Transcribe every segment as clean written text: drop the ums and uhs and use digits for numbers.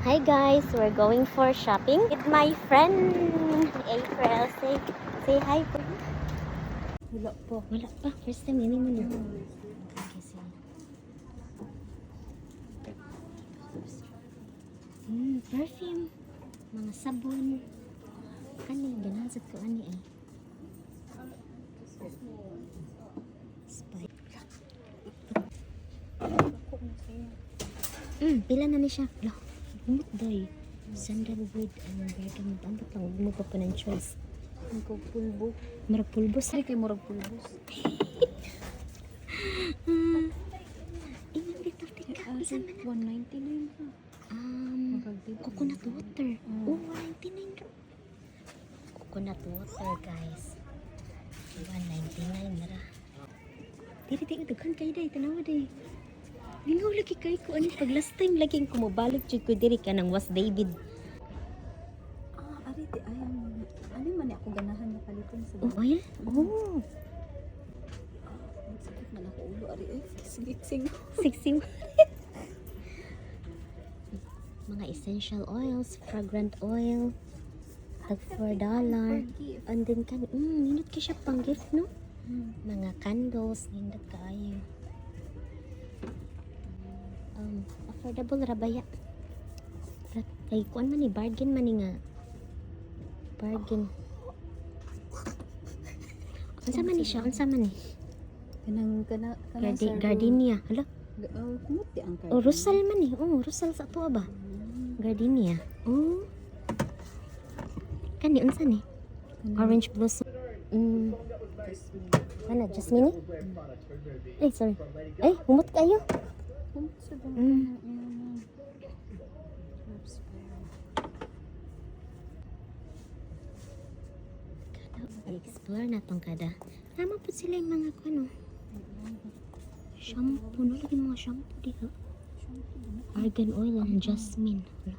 Hi guys, we're going for shopping with my friend April. Say hi po. Wala po. Wala pa. First time ini mo na. Okay, sige. Perfume. Mga sabon. Kani, ganansat ko ani eh. Spy. Pila na ni siya. Lah, humot day. Sandalwood and bergamot. Ambot lang, huwag mo pa po ng choice. Ang pulbo. Marag pulbos. Ay, kay murag pulbos. Inang dito, tika. Isa man na. 199 pa. Coconut water. Oh, 199. Coconut water, guys. 199 na ra. Dili, daghan kayo day. Tanawa day. Lingaw lagi kayo ko. Ano, pag last time lagi kumabalik jud ko diri ka ng Was David. Ari, ayang. Ano man ako ganahan na paliton sa Oh, oil? Oh. sakit man ako ulo. Ari, sigsing. Siksing. Mga essential oils, fragrant oil. Tag $4. And then kan, nindot ka siya pang gift, no? Mga candles, nindot kaayo. Affordable rabaya. Kay kuan man ni bargain man ni nga. Bargain. Unsa man ni siya? Unsa man ni? Kanang Gardenia. Hala. Kumuti ang Oh, Rosal man ni. Oh, Rosal sa tuwa ba? Gardenia. Oh. Kani unsa ni? Orange blossom. Ano, Jasmine? Ay, sorry. Ay, humot kayo. I-explore na tong kada. Tama po sila yung mga ano. Shampoo. Nalagay mga shampoo dito. Argan oil and jasmine. Wala.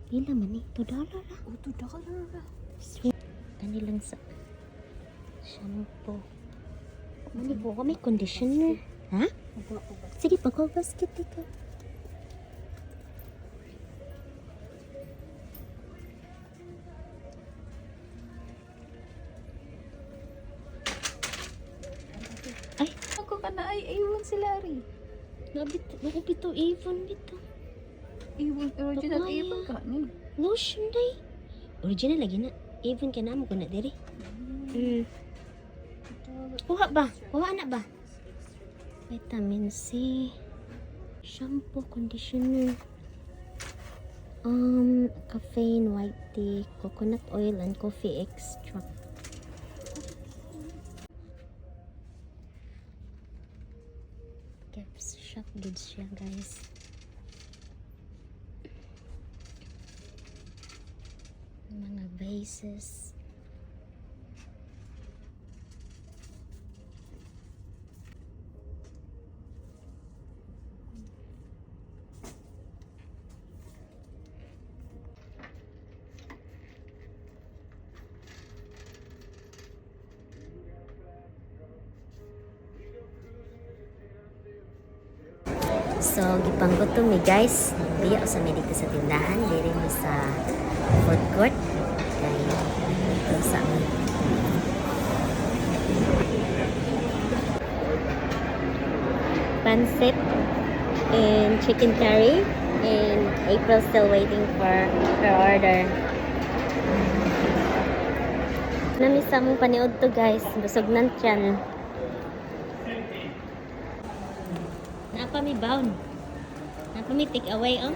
Pila man eh. $2 ra. $2 ra. Sweet. Kanilang sa shampoo. Mali po ko may conditioner. Ha? Sige, pag-basket ito. Ay, Ako ka na ay iwan sila Ari. nabit to, Avon bito. Iwan, original Papaya. iwan ka ni. Lotion day. Original lagi na. Avon ka na mo ko na diri. Kuha ba? Kuha na ba? Vitamin C. Shampoo, conditioner. Caffeine, white tea, coconut oil, and coffee extract. Caps shop goods siya, guys. Mga vases. So, gipanggutom mi guys. Diya sa mi dito sa tindahan, diri mi sa food court. Kay dito sa amin. Pancit and chicken curry, and April still waiting for her order. Nami sa mong paniod to guys, busog ng tiyan. Napa mi bound. Napa mi take away, oh.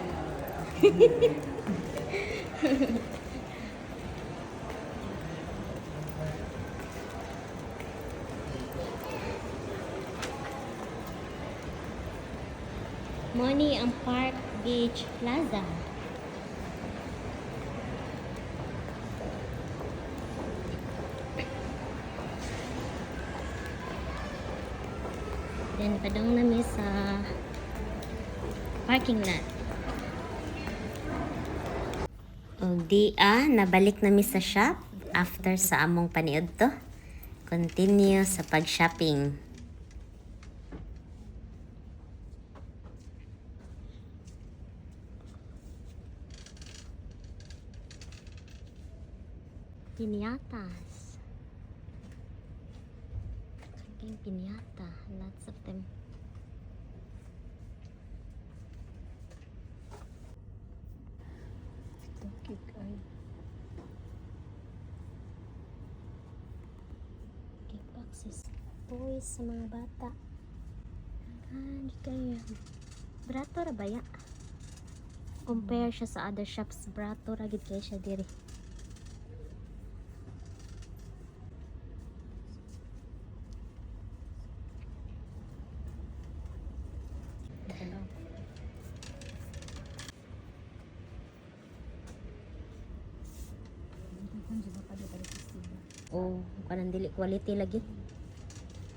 Money ang Park Beach Plaza. Then, padong nami sa parking lot. O, nabalik nami sa shop after sa among paniod to. Continue sa pag-shopping. Piñatas. Freaking piñata. Lots of them. Cake ay. Cake boxes. Toys sa mga bata. Di kayo. Brato ra ba ya? Compare siya sa other shops. Brato ra gid kay siya diri. Oh, kanang dili quality lagi.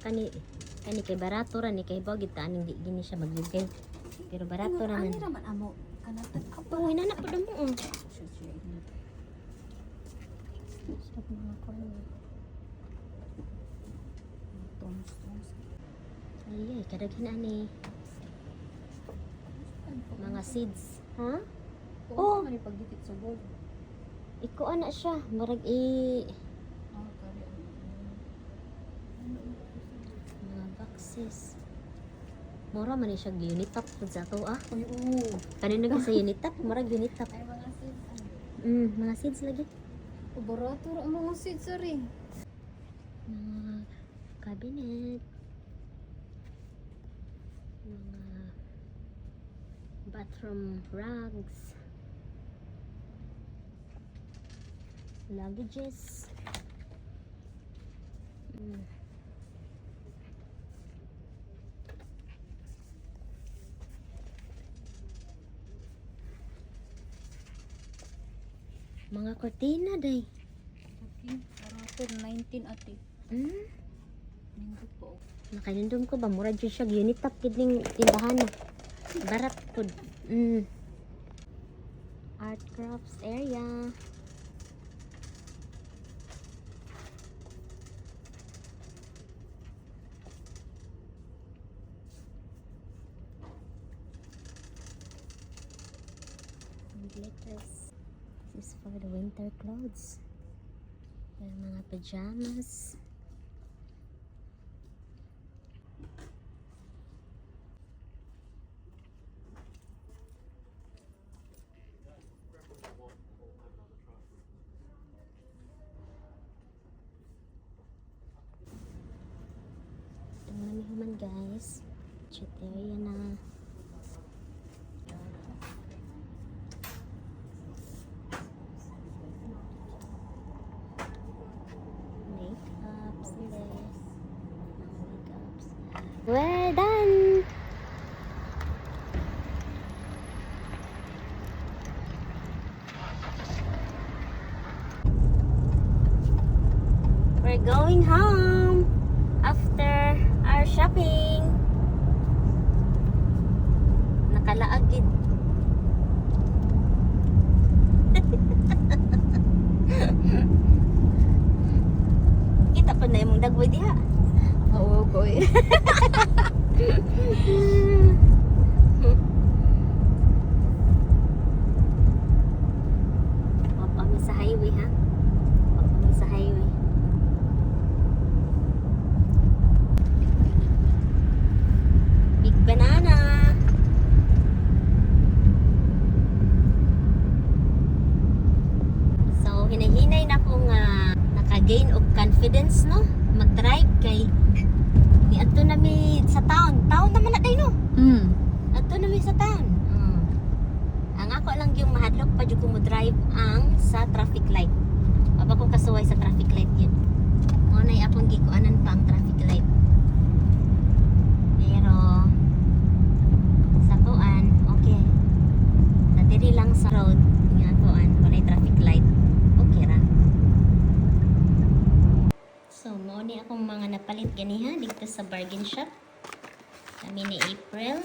Kani kay barato ra ni kay bawgit ta aning di gini siya maglugay. Pero barato ra Ano man. raman amo? Kanatan ka pa. Oh, inana pa damo. Oh. Sure. Sarap mga corn. Toms. Ay, kadaghan ani mga seeds. Ha? Oh, man pagdikit sa gold. Iko ana siya, murag Kari mga boxes. Mura man ni siya unitap pud sa ato ah. Uy, oo. Kanino ka sa unitap, murag unitap. Ay, mga seeds. Mga seeds lagi. Barato ra mga seeds, sorry. Mga cabinet. Mga bathroom rugs. Luggages. Mga kortina day. Barato 19 ati. Nindot po. Nakanindom ko ba mura jud siya unitap gid ning tindahan. Barat pud. Art crafts area. Glitters. This is for the winter clothes. Yung mga pajamas. Marami human guys. Chat area na. Makeups this. Makeups. We're done! We're going home after our shopping. Nakalaagid. Kita pa na yung dagway diha. Oo, koy. Papa sa highway ha. Papa sa highway. Big banana. So hinahinay na kong naka-gain of confidence no. Mag-drive kay ni ato na mi sa town. Town naman na tayo no. Ato na mi sa town. Ang ako lang yung mahadlok pa jud ko mo drive ang sa traffic light. Aba ko kasuway sa traffic light yun. Mo na apong gikuanan pa ang traffic light. Pero sa kuan, okay. Sa diri lang sa road nga kuan, walay traffic light. Okay ra. So mo ni akong mga napalit ganiha dito sa bargain shop. Kami ni April.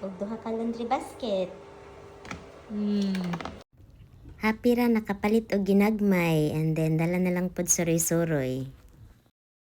Og duha ka laundry basket. Happy ra nakapalit og ginagmay and then dala na lang pod suroy-suroy.